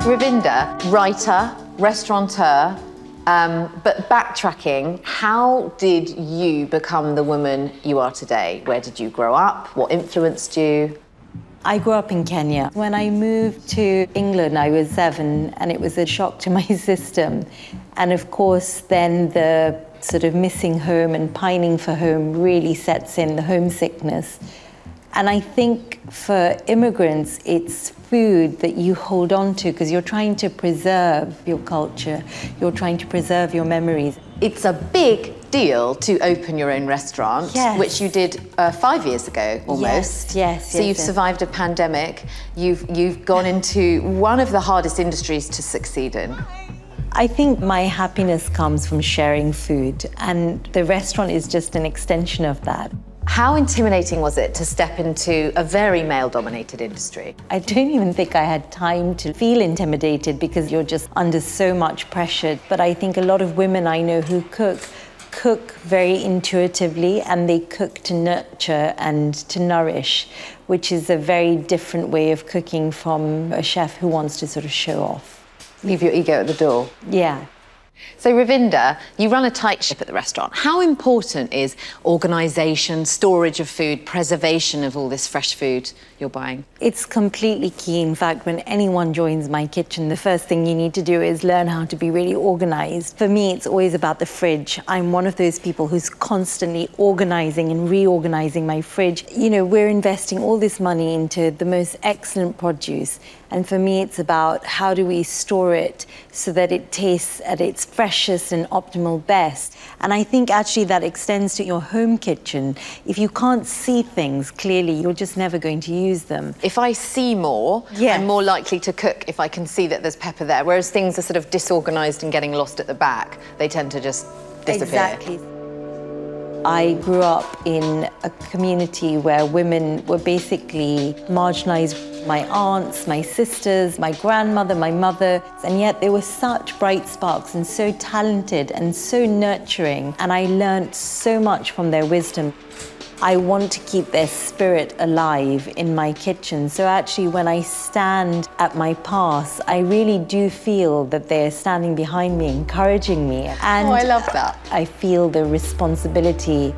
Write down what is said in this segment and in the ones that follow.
Ravinder, writer, restaurateur, but backtracking, how did you become the woman you are today? Where did you grow up? What influenced you? I grew up in Kenya. When I moved to England, I was 7, and it was a shock to my system. And of course, then the sort of missing home and pining for home really sets in, the homesickness. And I think for immigrants, it's food that you hold on to because you're trying to preserve your culture, you're trying to preserve your memories. It's a big deal to open your own restaurant, yes, which you did 5 years ago, almost. Yes. So you've survived a pandemic. You've gone into one of the hardest industries to succeed in. I think my happiness comes from sharing food, and the restaurant is just an extension of that. How intimidating was it to step into a very male-dominated industry? I don't even think I had time to feel intimidated because you're just under so much pressure. But I think a lot of women I know who cook very intuitively, and they cook to nurture and to nourish, which is a very different way of cooking from a chef who wants to sort of show off. Leave your ego at the door. Yeah. So Ravinder, you run a tight ship at the restaurant. How important is organisation, storage of food, preservation of all this fresh food you're buying? It's completely key. In fact, when anyone joins my kitchen, the first thing you need to do is learn how to be really organised. For me, it's always about the fridge. I'm one of those people who's constantly organising and reorganising my fridge. You know, we're investing all this money into the most excellent produce. And for me, it's about how do we store it so that it tastes at its freshest and optimal best. And I think actually that extends to your home kitchen. If you can't see things clearly, you're just never going to use them. If I see more, yes, I'm more likely to cook if I can see that there's pepper there, whereas things are sort of disorganised and getting lost at the back. They tend to just disappear. Exactly. I grew up in a community where women were basically marginalised. My aunts, my sisters, my grandmother, my mother, and yet they were such bright sparks and so talented and so nurturing, and I learnt so much from their wisdom. I want to keep their spirit alive in my kitchen, so actually when I stand at my pass, I really do feel that they're standing behind me, encouraging me. And oh, I love that. I feel the responsibility.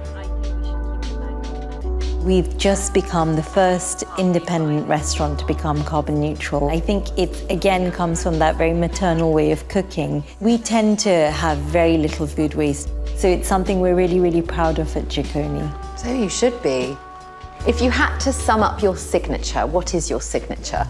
We've just become the first independent restaurant to become carbon neutral. I think it, again, comes from that very maternal way of cooking. We tend to have very little food waste, so it's something we're really, really proud of at Jikoni. So you should be. If you had to sum up your signature, what is your signature?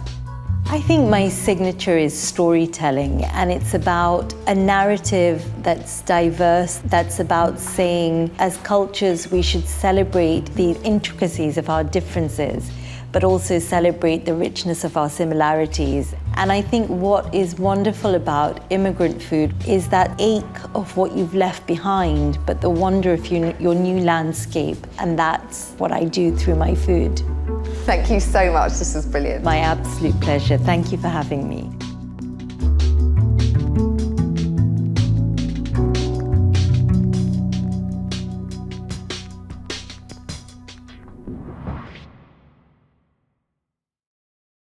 I think my signature is storytelling, and it's about a narrative that's diverse, that's about saying, as cultures, we should celebrate the intricacies of our differences, but also celebrate the richness of our similarities. And I think what is wonderful about immigrant food is that ache of what you've left behind, but the wonder of your new landscape. And that's what I do through my food. Thank you so much. This was brilliant. My absolute pleasure. Thank you for having me.